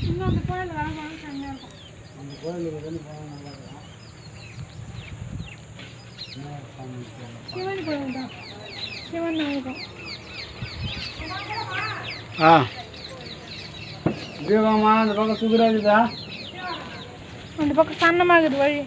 இன்னும் அந்த கோயில் வர போனால் செம்மையாக இருக்கும். அந்த கோயிலுக்கு வந்து போனால் நல்லா இருக்கும். சிவன் கோயில் தான், சிவன் இருக்கும். தீபமா அந்த பக்கம் சுகுராஜுதா, அந்த பக்கம் சன்னமாகுது வழி.